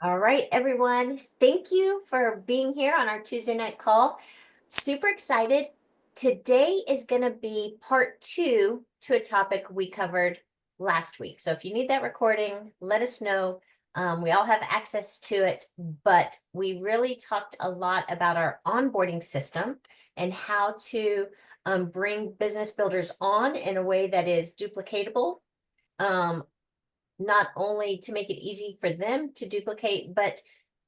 All right, everyone. Thank you for being here on our Tuesday night call. Super excited. Today is going to be part two to a topic we covered last week. So if you need that recording, let us know. We all have access to it, but we really talked a lot about our onboarding system and how to bring business builders on in a way that is duplicatable. Um, not only to make it easy for them to duplicate, but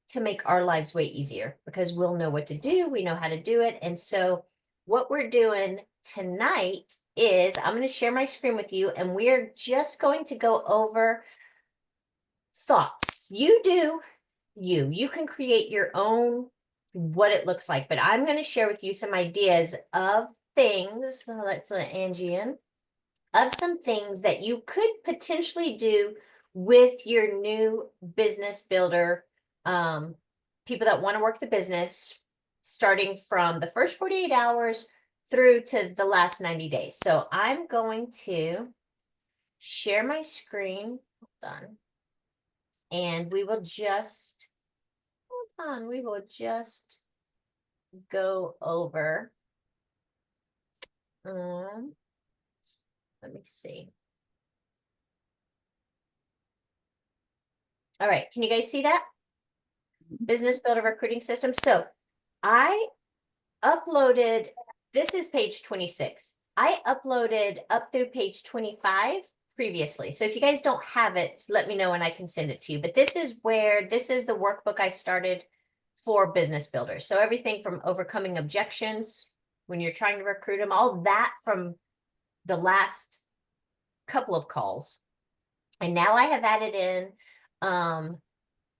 to make our lives way easier because we'll know what to do, we know how to do it. And so, what we're doing tonight is I'm going to share my screen with you, and we're just going to go over thoughts. You do you can create your own what it looks like, but I'm going to share with you some ideas of things. So let's let Angie in of some things that you could potentially do with your new business builder, um, people that want to work the business, starting from the first 48 hours through to the last 90 days. So I'm going to share my screen. Hold on. And we will just go over. Let me see. All right, can you guys see that? Business Builder Recruiting System. So I uploaded, this is page 26. I uploaded up through page 25 previously. So if you guys don't have it, let me know and I can send it to you. But this is the workbook I started for business builders. So everything from overcoming objections when you're trying to recruit them, all that from the last couple of calls. And now I have added in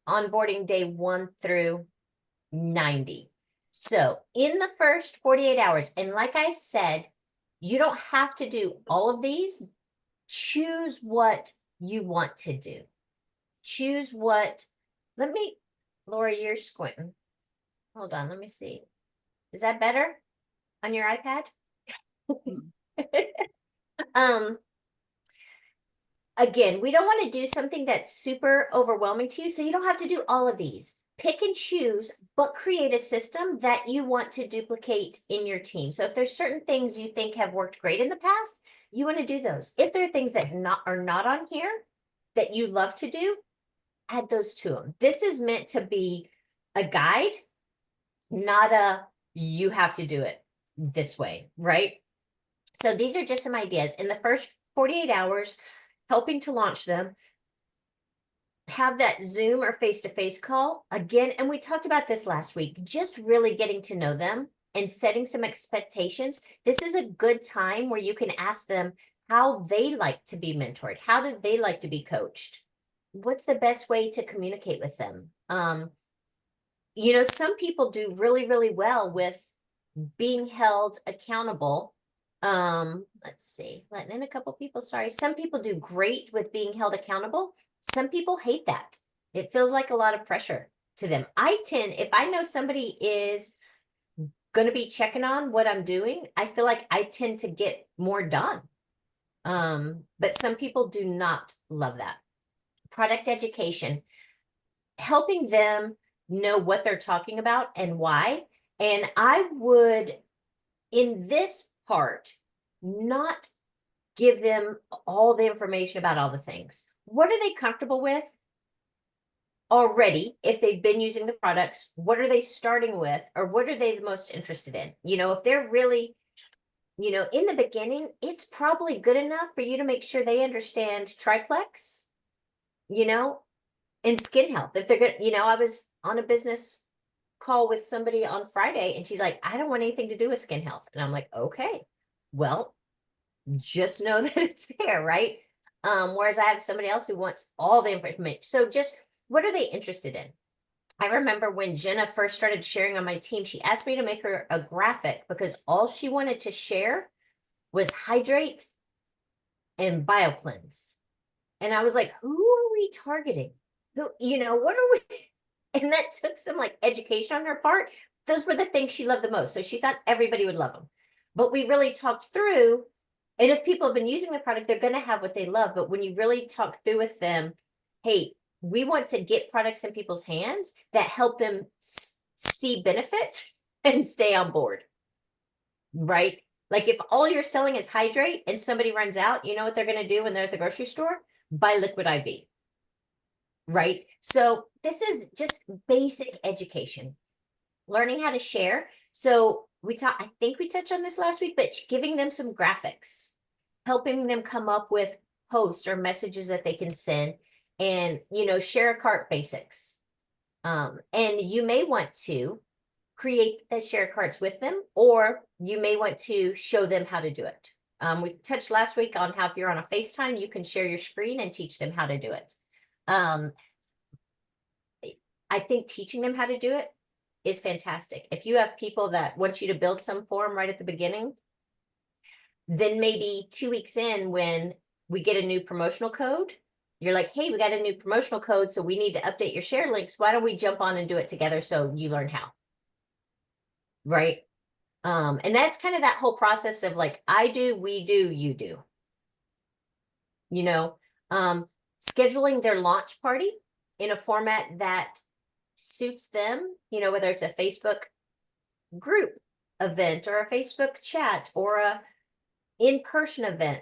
onboarding day 1 through 90. So in the first 48 hours, and like I said, you don't have to do all of these. Choose what you want to do. Choose what, Laura, you're squinting. Hold on, let me see. Is that better on your iPad? Again, we don't want to do something that's super overwhelming to you, so you don't have to do all of these. Pick and choose, but create a system that you want to duplicate in your team. So if there's certain things you think have worked great in the past, you want to do those. If there are things that are not on here that you love to do, add those to them. This is meant to be a guide, not a you have to do it this way, right? So these are just some ideas. In the first 48 hours, helping to launch them, have that Zoom or face-to-face call again. And we talked about this last week, just really getting to know them and setting some expectations. This is a good time where you can ask them how they like to be mentored. How do they like to be coached? What's the best way to communicate with them? Some people do really, really well with being held accountable. Let's see, letting in a couple people. Sorry. Some people do great with being held accountable. Some people hate that. It feels like a lot of pressure to them. If I know somebody is going to be checking on what I'm doing, I feel like I tend to get more done. But some people do not love that. Product education, helping them know what they're talking about and why. And I would, in this part, not give them all the information about all the things. What are they comfortable with already? If they've been using the products, what are they starting with, or what are they the most interested in? If they're really, in the beginning, it's probably good enough for you to make sure they understand triplex, and skin health. If they're good, I was on a business call with somebody on Friday and she's like, I don't want anything to do with skin health. And I'm like, okay, well, just know that it's there, right? Whereas I have somebody else who wants all the information. So just what are they interested in? I remember when Jenna first started sharing on my team, she asked me to make her a graphic because all she wanted to share was hydrate and BioCleanse. And I was like, who are we targeting? What are we? And that took some like education on her part. Those were the things she loved the most. So she thought everybody would love them. But we really talked through, and if people have been using the product, they're going to have what they love. But when you really talk through with them, hey, we want to get products in people's hands that help them see benefits and stay on board, right? Like if all you're selling is hydrate and somebody runs out, you know what they're going to do when they're at the grocery store? Buy liquid IV, right? So this is just basic education, learning how to share. So I think we touched on this last week, but giving them some graphics, helping them come up with posts or messages that they can send, and, share a cart basics. And you may want to create the share carts with them, or you may want to show them how to do it. We touched last week on how if you're on a FaceTime, you can share your screen and teach them how to do it. I think teaching them how to do it is fantastic. If you have people that want you to build some for them right at the beginning, then maybe 2 weeks in, when we get a new promotional code, you're like, hey, we got a new promotional code, so we need to update your share links. Why don't we jump on and do it together so you learn how? Right? And that's kind of that whole process of like, I do, we do, you do. Scheduling their launch party in a format that suits them, whether it's a Facebook group event or a Facebook chat or a in-person event.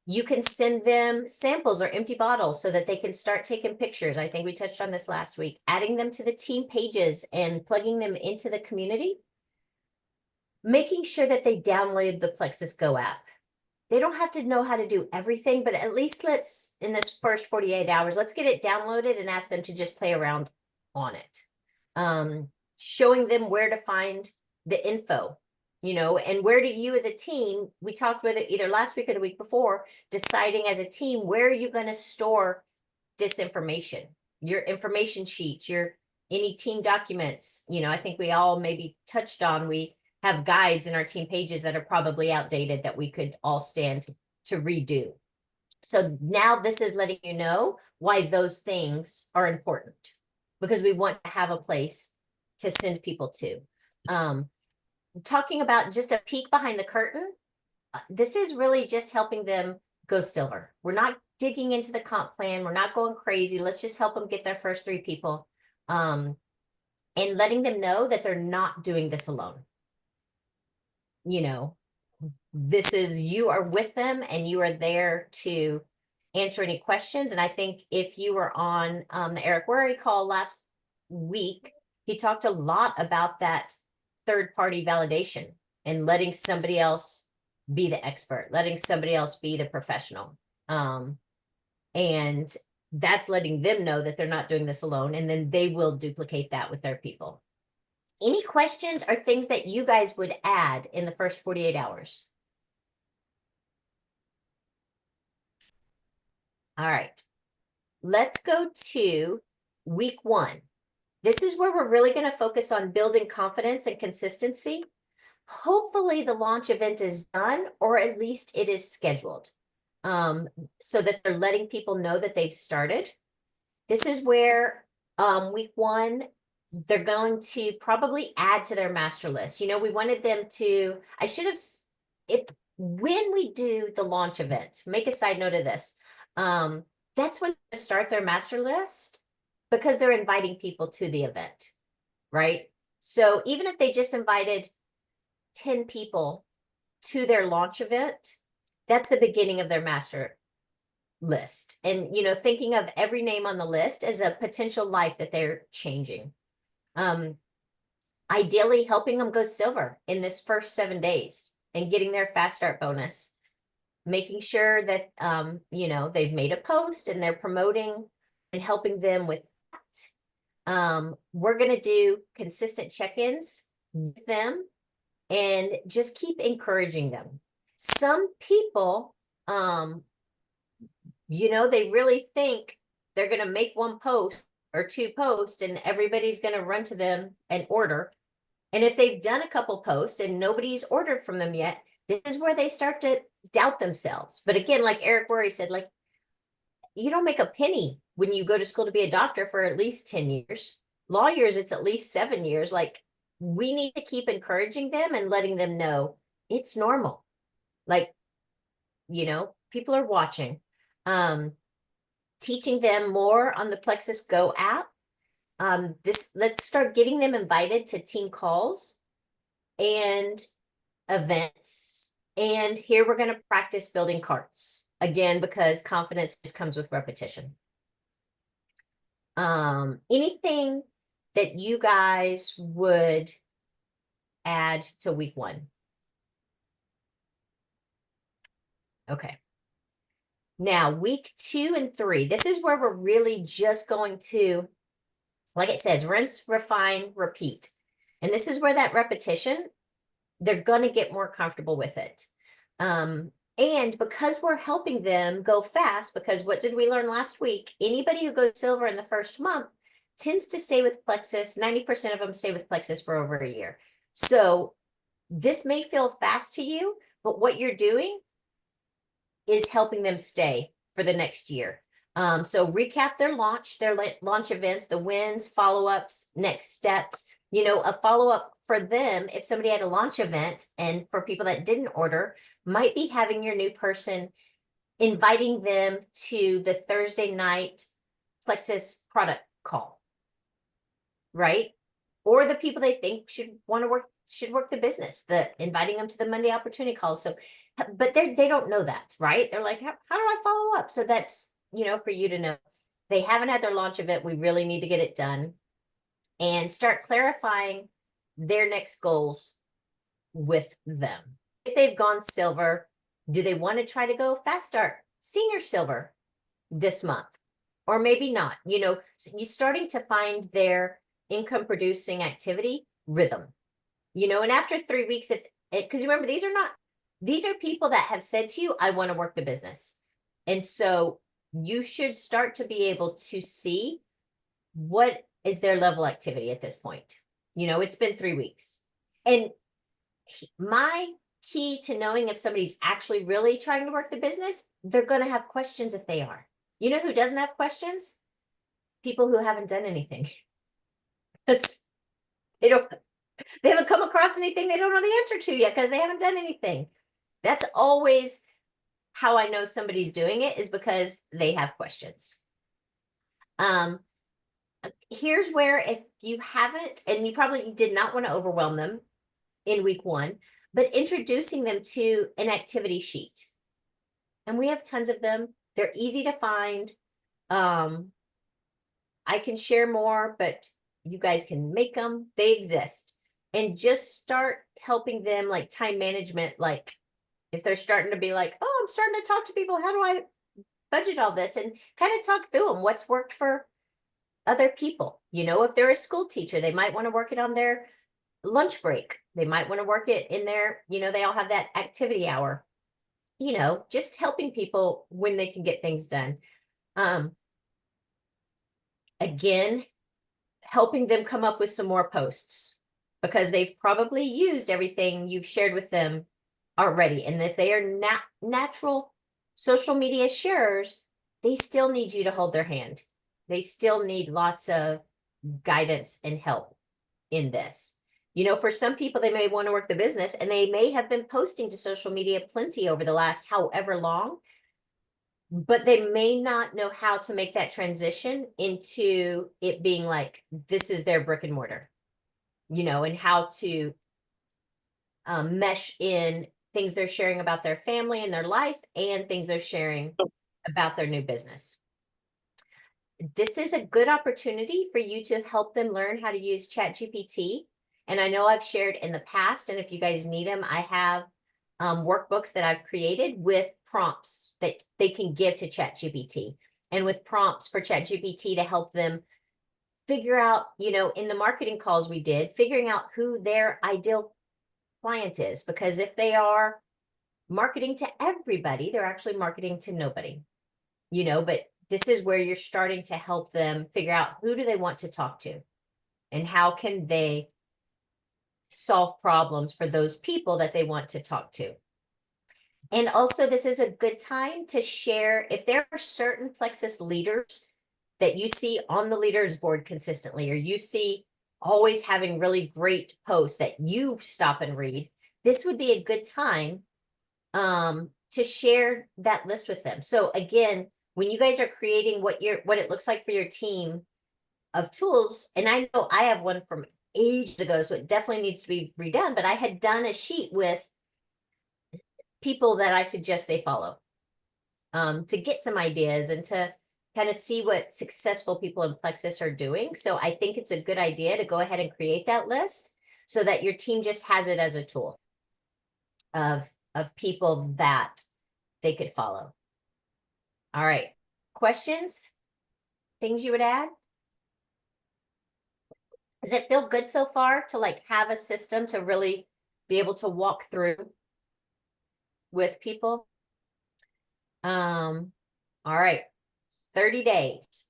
You can send them samples or empty bottles so that they can start taking pictures. I think we touched on this last week, adding them to the team pages and plugging them into the community, making sure that they download the Plexus Go app. They don't have to know how to do everything, but at least in this first 48 hours, let's get it downloaded and ask them to just play around on it. Showing them where to find the info, and where do you as a team, we talked with it either last week or the week before, deciding as a team, where are you going to store this information, your information sheets, any team documents. I think we all maybe touched on, we have guides in our team pages that are probably outdated that we could all stand to redo. So now this is letting you know why those things are important, because we want to have a place to send people to. Talking about just a peek behind the curtain, this is really just helping them go silver. We're not digging into the comp plan. We're not going crazy. Let's just help them get their first 3 people, and letting them know that they're not doing this alone. This is, you are with them and you are there to answer any questions. And I think if you were on the Eric Worre call last week, he talked a lot about that third-party validation and letting somebody else be the expert, letting somebody else be the professional. And that's letting them know that they're not doing this alone, and then they will duplicate that with their people. Any questions or things that you guys would add in the first 48 hours? All right, let's go to week 1. This is where we're really going to focus on building confidence and consistency. Hopefully the launch event is done, or at least it is scheduled, so that they're letting people know that they've started. This is where week 1, they're going to probably add to their master list. We wanted them to, when we do the launch event, make a side note of this, that's when they start their master list, because they're inviting people to the event, right? So even if they just invited 10 people to their launch event, that's the beginning of their master list. And, thinking of every name on the list as a potential life that they're changing. Ideally helping them go silver in this first 7 days and getting their fast start bonus, making sure that, they've made a post and they're promoting and helping them with that. We're going to do consistent check-ins with them and just keep encouraging them. Some people, they really think they're going to make 1 post or 2 posts and everybody's going to run to them and order. And if they've done a couple posts and nobody's ordered from them yet, this is where they start to doubt themselves. But again, like Eric Worre said, like, you don't make a penny when you go to school to be a doctor for at least 10 years. Lawyers, it's at least 7 years. Like, we need to keep encouraging them and letting them know it's normal. Like, people are watching. teaching them more on the Plexus Go app. Let's start getting them invited to team calls and events. And here we're going to practice building carts again, because confidence just comes with repetition. Anything that you guys would add to week 1? Okay. Now, week 2 and 3, this is where we're really just going to, like it says, rinse, refine, repeat. And this is where that repetition, they're going to get more comfortable with it. And because we're helping them go fast, because what did we learn last week? Anybody who goes silver in the first month tends to stay with Plexus. 90% of them stay with Plexus for over a year. So this may feel fast to you, but what you're doing is helping them stay for the next year. So recap their launch events, the wins, follow-ups, next steps. You know, a follow-up for them, if somebody had a launch event, and for people that didn't order, might be having your new person, inviting them to the Thursday night Plexus product call, right? Or the people they think should work the business, inviting them to the Monday opportunity calls. So, but they don't know that, right? They're like, how do I follow up? So that's, you know, for you to know. They haven't had their launch event. We really need to get it done and start clarifying their next goals with them. If they've gone silver, do they want to try to go fast start senior silver this month? Or maybe not, you know, so you're starting to find their income producing activity rhythm, you know, and after 3 weeks, because remember, these are people that have said to you, I want to work the business. And so you should start to be able to see what is their level activity at this point. You know, it's been 3 weeks. And my key to knowing if somebody's actually really trying to work the business, they're going to have questions if they are. You know who doesn't have questions? People who haven't done anything. They haven't come across anything they don't know the answer to yet because they haven't done anything. That's always how I know somebody's doing it, is because they have questions. Here's where, if you haven't, and you probably did not want to overwhelm them in week 1, but introducing them to an activity sheet. And we have tons of them. They're easy to find. I can share more, but you guys can make them. They exist. And just start helping them, like time management, like if they're starting to be like, oh, I'm starting to talk to people, how do I budget all this? And kind of talk through them, what's worked for other people. You know, if they're a school teacher, they might want to work it on their lunch break. They might want to work it in their, you know, they all have that activity hour. You know, just helping people when they can get things done. Again, helping them come up with some more posts, because they've probably used everything you've shared with them already. And if they are natural social media sharers, they still need you to hold their hand. They still need lots of guidance and help in this. You know, for some people, they may want to work the business and they may have been posting to social media plenty over the last however long, but they may not know how to make that transition into it being like, this is their brick and mortar, you know, and how to mesh in things they're sharing about their family and their life and things they're sharing about their new business. This is a good opportunity for you to help them learn how to use ChatGPT. And I know I've shared in the past, and if you guys need them, I have workbooks that I've created with prompts that they can give to ChatGPT, and with prompts for ChatGPT to help them figure out, you know, in the marketing calls we did, figuring out who their ideal client is. Because if they are marketing to everybody, they're actually marketing to nobody, you know, but this is where you're starting to help them figure out who do they want to talk to and how can they solve problems for those people that they want to talk to. And also, this is a good time to share if there are certain Plexus leaders that you see on the leaders board consistently, or you see always having really great posts that you stop and read. This would be a good time to share that list with them. So again, when you guys are creating what it looks like for your team of tools, and I know I have one from ages ago, so it definitely needs to be redone, but I had done a sheet with people that I suggest they follow, to get some ideas and to kind of see what successful people in Plexus are doing. So I think it's a good idea to go ahead and create that list so that your team just has it as a tool of people that they could follow. All right, questions? Things you would add? Does it feel good so far to like have a system to really be able to walk through with people? All right, 30 days.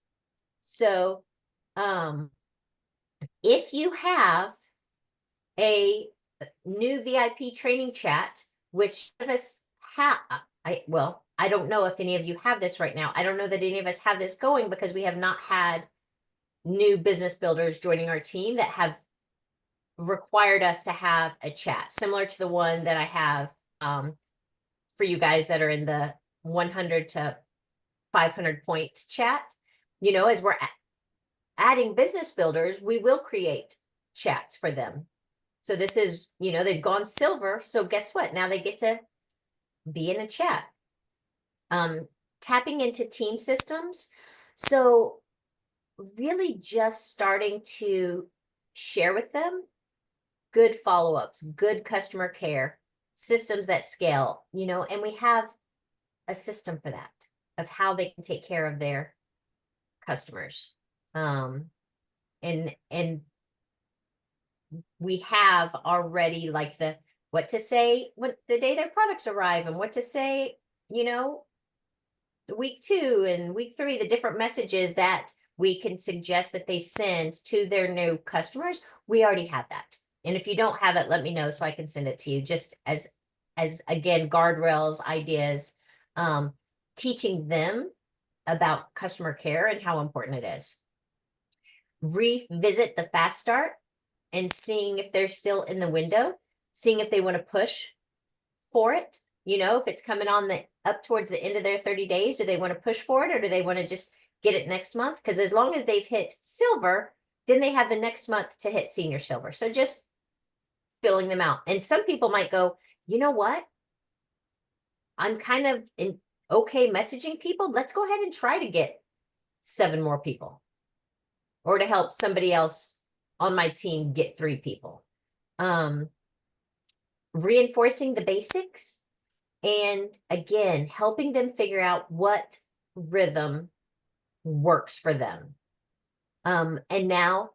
So, if you have a new VIP training chat, which of us have, I don't know if any of you have this right now. I don't know that any of us have this going because we have not had new business builders joining our team that have required us to have a chat similar to the one that I have for you guys that are in the 100 to 500 point chat. You know, as we're adding business builders, we will create chats for them. So this is, you know, they've gone silver. So guess what? Now they get to be in a chat. Tapping into team systems. So really just starting to share with them good follow-ups, good customer care, systems that scale, you know, and we have a system for that, of how they can take care of their customers. And we have already like the what to say when the day their products arrive and what to say, you know, week 2 and week 3, the different messages that we can suggest that they send to their new customers. We already have that. And if you don't have it, let me know so I can send it to you, just as again, guardrails, ideas, teaching them about customer care and how important it is. Revisit the fast start and seeing if they're still in the window, seeing if they want to push for it. You know, if it's coming on the up towards the end of their 30 days, do they want to push for it or do they want to just get it next month? Because as long as they've hit silver, then they have the next month to hit senior silver. So just filling them out. And some people might go, you know what? I'm kind of okay messaging people. Let's go ahead and try to get 7 more people, or to help somebody else on my team get 3 people. Reinforcing the basics, and again, helping them figure out what rhythm works for them. And now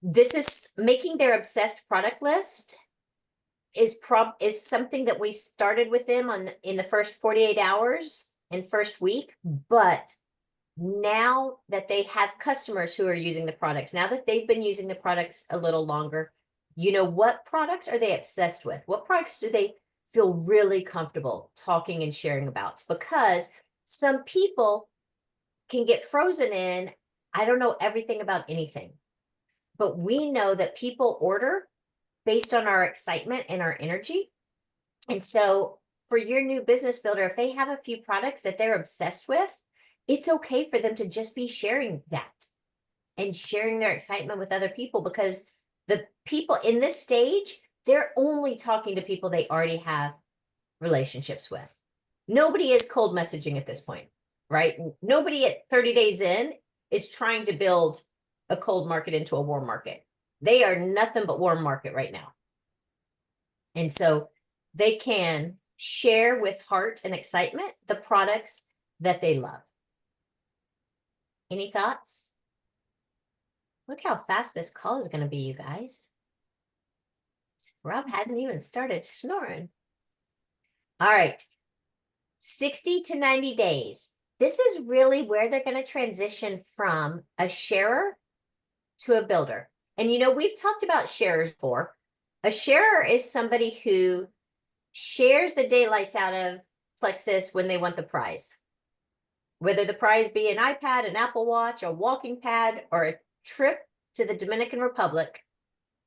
this is making their obsessed product list is something that we started with them in the first 48 hours and first week, but now that they have customers who are using the products, now that they've been using the products a little longer, you know, what products are they obsessed with? What products do they feel really comfortable talking and sharing about? Because some people can get frozen in, I don't know everything about anything, but we know that people order based on our excitement and our energy. And so for your new business builder, if they have a few products that they're obsessed with, it's okay for them to just be sharing that and sharing their excitement with other people, because the people in this stage, they're only talking to people they already have relationships with. Nobody is cold messaging at this point, right? Nobody at 30 days in is trying to build a cold market into a warm market. They are nothing but warm market right now. And so they can share with heart and excitement the products that they love. Any thoughts? Look how fast this call is going to be, you guys. Rob hasn't even started snoring. All right. 60 to 90 days. This is really where they're going to transition from a sharer to a builder. And you know, we've talked about sharers before. A sharer is somebody who shares the daylights out of Plexus when they want the prize. Whether the prize be an iPad, an Apple Watch, a walking pad, or a trip to the Dominican Republic,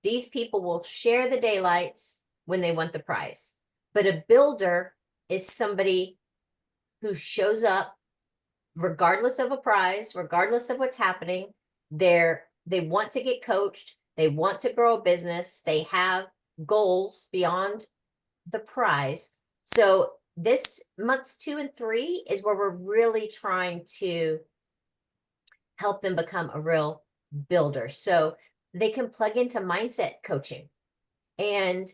these people will share the daylights when they want the prize. But a builder is somebody who shows up regardless of a prize, regardless of what's happening, they want to get coached, they want to grow a business, they have goals beyond the prize. So this months 2 and 3 is where we're really trying to help them become a real builder. So they can plug into mindset coaching. And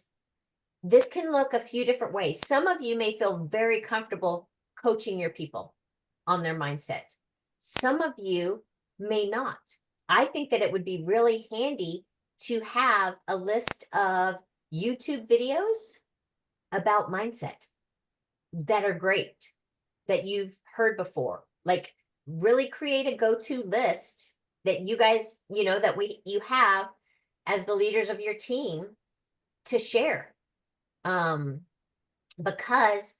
this can look a few different ways. Some of you may feel very comfortable coaching your people on their mindset. Some of you may not. I think that it would be really handy to have a list of YouTube videos about mindset that are great, that you've heard before. Like, really create a go-to list that you guys, that you have as the leaders of your team to share. Because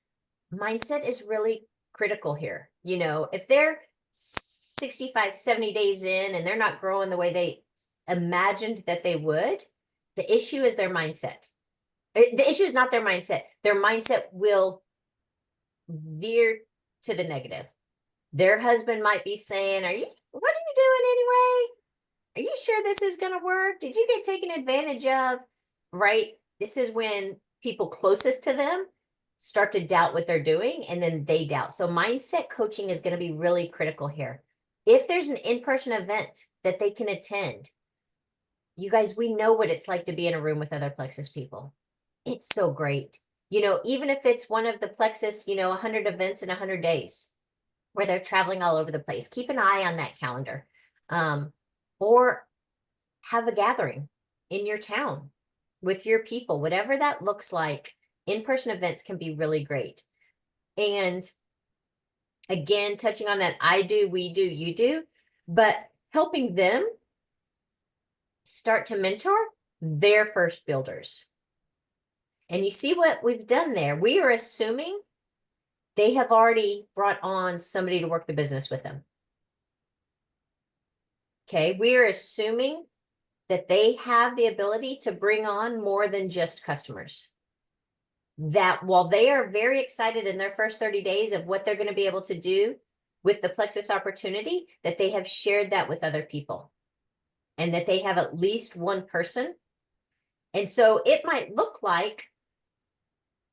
mindset is really critical here. If they're 65, 70 days in and they're not growing the way they imagined that they would, the issue is their mindset. The issue is not their mindset. Their mindset will veer to the negative. Their husband might be saying, what are you doing anyway? Are you sure this is going to work? Did you get taken advantage of? Right? This is when people closest to them start to doubt what they're doing, and then they doubt. So mindset coaching is going to be really critical here. If there's an in-person event that they can attend, you guys, we know what it's like to be in a room with other Plexus people. It's so great. Even if it's one of the Plexus, 100 events in 100 days where they're traveling all over the place, keep an eye on that calendar. Or have a gathering in your town with your people, whatever that looks like. In-person events can be really great. And again, touching on that, I do, we do, you do, but helping them start to mentor their first builders. And you see what we've done there. We are assuming they have already brought on somebody to work the business with them. Okay, we are assuming that they have the ability to bring on more than just customers. That while they are very excited in their first 30 days of what they're going to be able to do with the Plexus opportunity, that they have shared that with other people and that they have at least one person. And so it might look like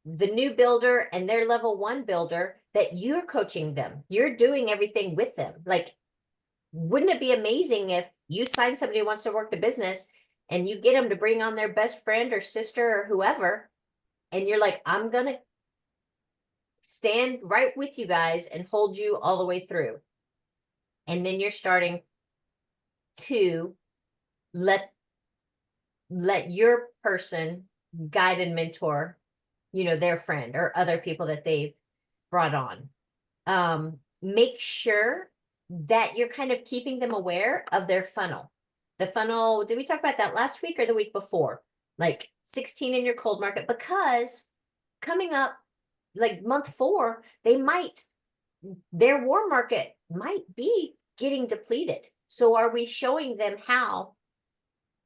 the new builder and their level 1 builder that you're coaching them. You're doing everything with them. Like, wouldn't it be amazing if you sign somebody who wants to work the business and you get them to bring on their best friend or sister or whoever, and you're like, I'm going to stand right with you guys and hold you all the way through. And then you're starting to let your person guide and mentor, their friend or other people that they've brought on. Make sure that you're kind of keeping them aware of their funnel. The funnel, did we talk about that last week or the week before? Like 16 in your cold market, because coming up like month 4, their warm market might be getting depleted. So are we showing them how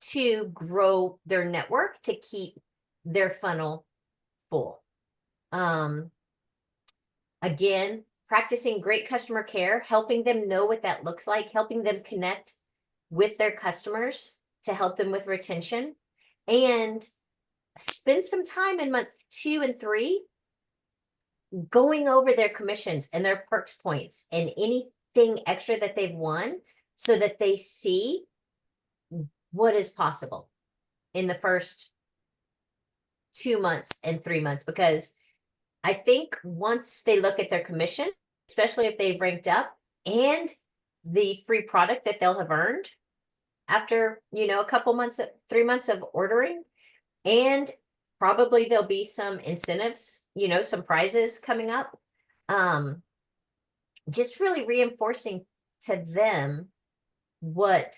to grow their network to keep their funnel full? Again, practicing great customer care, helping them know what that looks like, helping them connect with their customers to help them with retention, and spend some time in month 2 and 3 going over their commissions and their perks points and anything extra that they've won, so that they see what is possible in the first 2 months and 3 months. Because I think once they look at their commission, especially if they've ranked up, and the free product that they'll have earned after, a couple months, 3 months of ordering, and probably there'll be some incentives, some prizes coming up. Just really reinforcing to them what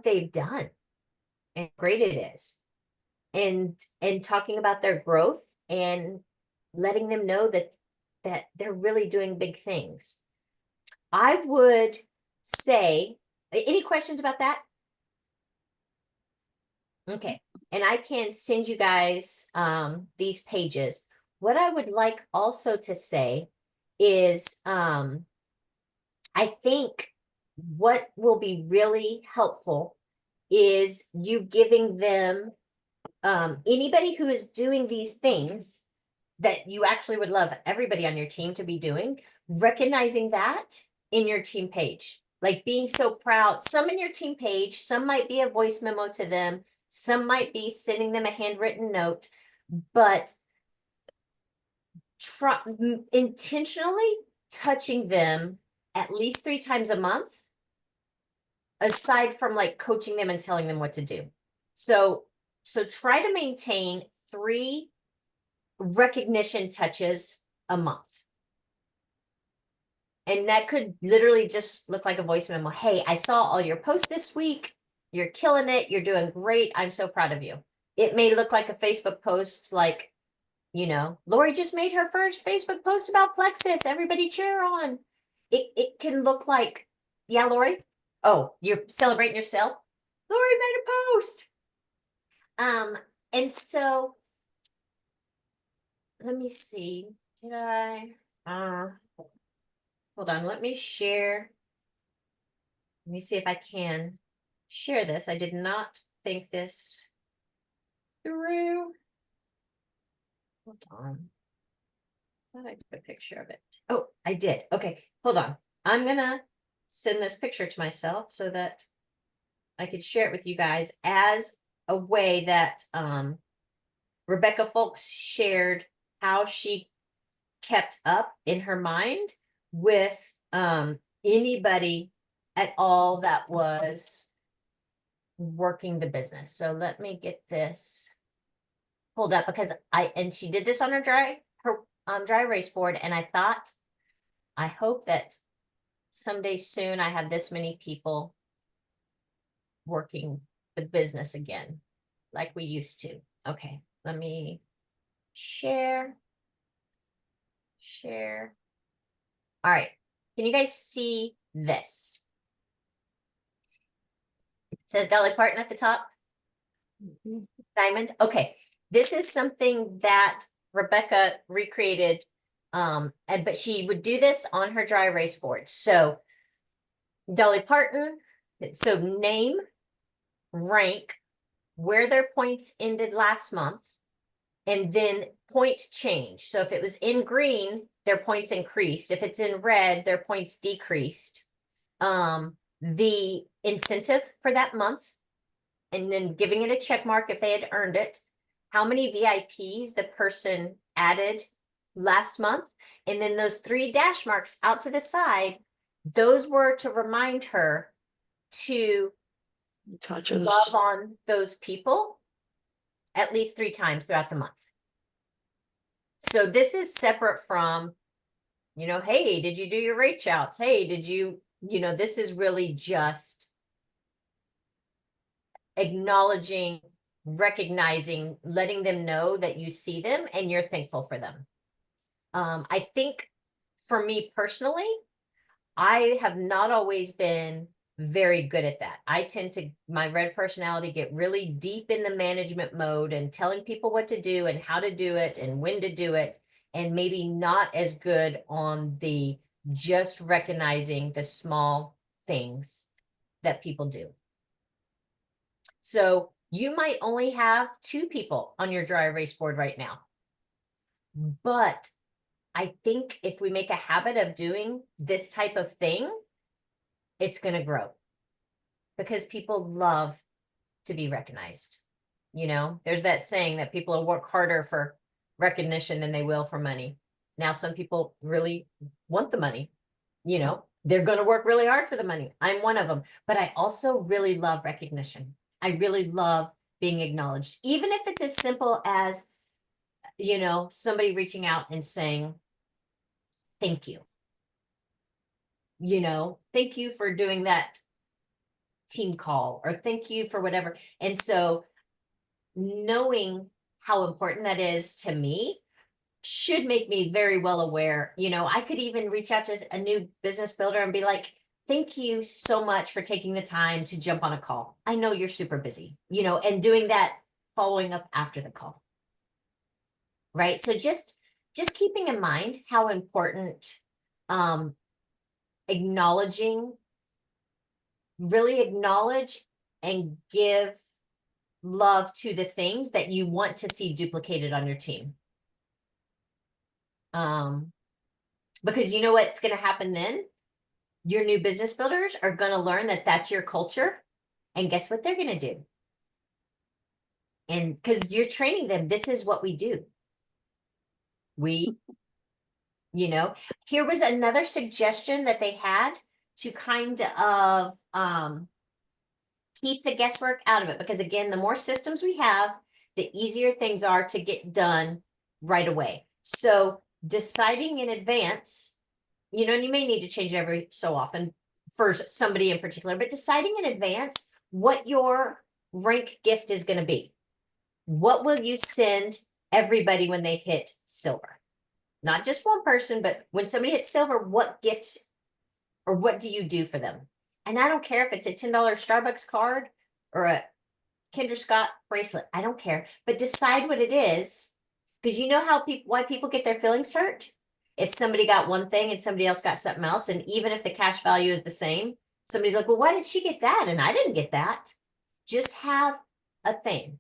they've done and great it is, and talking about their growth and letting them know that they're really doing big things. I would say, any questions about that? Okay, and I can send you guys these pages. What I would like also to say is I think what will be really helpful is you giving them, anybody who is doing these things that you actually would love everybody on your team to be doing, recognizing that in your team page, like being so proud. Some in your team page, some might be a voice memo to them, some might be sending them a handwritten note, but intentionally touching them at least 3 times a month, aside from like coaching them and telling them what to do. So try to maintain 3 recognition touches a month. And that could literally just look like a voice memo. Hey, I saw all your posts this week. You're killing it. You're doing great. I'm so proud of you. It may look like a Facebook post, like, Lori just made her first Facebook post about Plexus. Everybody cheer on. It can look like, yeah, Lori. Oh, you're celebrating yourself. Lori made a post. And so let me see. Did I? Hold on. Let me share. Let me see if I can share this. I did not think this through. Hold on. I thought I took a picture of it. Oh, I did. Okay, hold on. I'm gonna send this picture to myself so that I could share it with you guys as a way that Rebecca Folks shared how she kept up in her mind with anybody at all that was working the business. So let me get this pulled up, because she did this on her dry erase board, and I hope that someday soon I have this many people working the business again like we used to. Okay, let me share. All right, can you guys see this? It says Dolly Parton at the top. Diamond. Okay, this is something that Rebecca recreated, but she would do this on her dry erase board. So Dolly Parton, so name, rank, where their points ended last month, and then point change. So if it was in green, their points increased. If it's in red, their points decreased. The incentive for that month, and then giving it a check mark if they had earned it, how many VIPs the person added last month, and then those 3 dash marks out to the side, those were to remind her to touches. love on those people at least 3 times throughout the month. So this is separate from, hey, did you do your reach outs? Hey, did you, this is really just acknowledging, recognizing, letting them know that you see them and you're thankful for them. I think for me personally, I have not always been very good at that. I tend to, my red personality, get really deep in the management mode and telling people what to do and how to do it and when to do it, and maybe not as good on the just recognizing the small things that people do. So you might only have 2 people on your dry erase board right now, but I think if we make a habit of doing this type of thing, it's going to grow, because people love to be recognized. There's that saying that people will work harder for recognition than they will for money. Now, some people really want the money, they're going to work really hard for the money. I'm one of them, but I also really love recognition. I really love being acknowledged, even if it's as simple as, somebody reaching out and saying, thank you. Thank you for doing that team call, or thank you for whatever. And so knowing how important that is to me should make me very well aware. I could even reach out to a new business builder and be like, thank you so much for taking the time to jump on a call. I know you're super busy, and doing that, following up after the call. Right. So just keeping in mind how important really acknowledge and give love to the things that you want to see duplicated on your team. Because you know what's going to happen then? Your new business builders are going to learn that that's your culture. And guess what they're going to do? And because you're training them, this is what we do. Here was another suggestion that they had to kind of keep the guesswork out of it. Because again, the more systems we have, the easier things are to get done right away. So deciding in advance, and you may need to change every so often for somebody in particular, but deciding in advance what your rank gift is going to be. What will you send everybody when they hit silver? Not just one person, but when somebody hits silver, what gift or what do you do for them? And I don't care if it's a $10 Starbucks card or a Kendra Scott bracelet. I don't care, but decide what it is, because you know why people get their feelings hurt? If somebody got one thing and somebody else got something else, and even if the cash value is the same, somebody's like, well, why did she get that and I didn't get that? Just have a thing.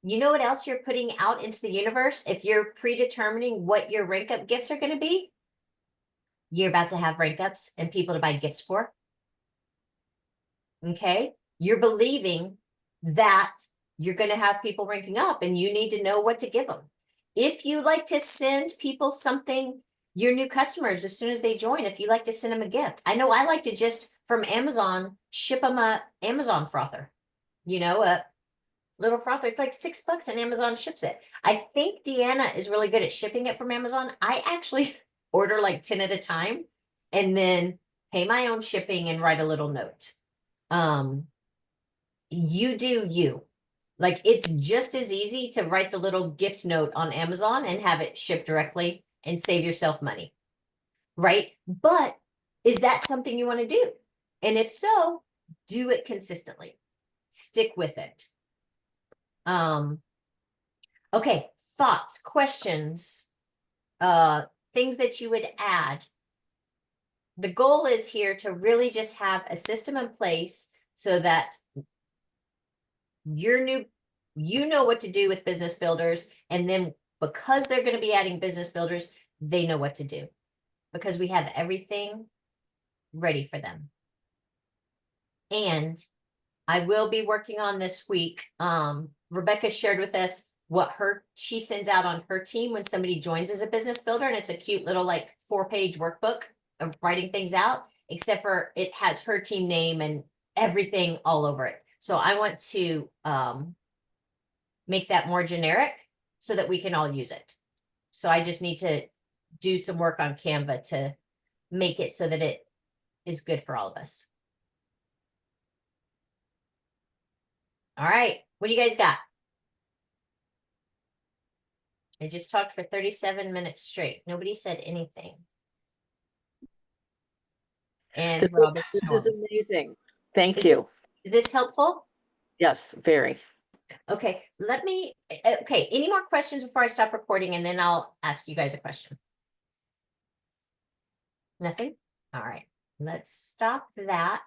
You know what else you're putting out into the universe? If you're predetermining what your rank up gifts are going to be, you're about to have rank ups and people to buy gifts for. Okay. You're believing that you're going to have people ranking up and you need to know what to give them. If you like to send people something, your new customers, as soon as they join, if you like to send them a gift, I know I like to just from Amazon, ship them a Amazon frother, a little frother. It's like $6 and Amazon ships it. I think Deanna is really good at shipping it from Amazon. I actually order like 10 at a time and then pay my own shipping and write a little note. You do you. Like, it's just as easy to write the little gift note on Amazon and have it shipped directly and save yourself money, right? But is that something you want to do? And if so, do it consistently. Stick with it. Okay, thoughts, questions, things that you would add. The goal is here to really just have a system in place so that you know what to do with business builders, and then because they're going to be adding business builders, they know what to do because we have everything ready for them. And I will be working on this week. Rebecca shared with us what she sends out on her team when somebody joins as a business builder, and it's a cute little like 4-page workbook of writing things out, except for it has her team name and everything all over it. So I want to make that more generic so that we can all use it. So I just need to do some work on Canva to make it so that it is good for all of us. All right, what do you guys got? I just talked for 37 minutes straight. Nobody said anything. And this is amazing. Thank you. Is this helpful? Yes, very. Okay, any more questions before I stop recording, and then I'll ask you guys a question. Nothing? All right, let's stop that.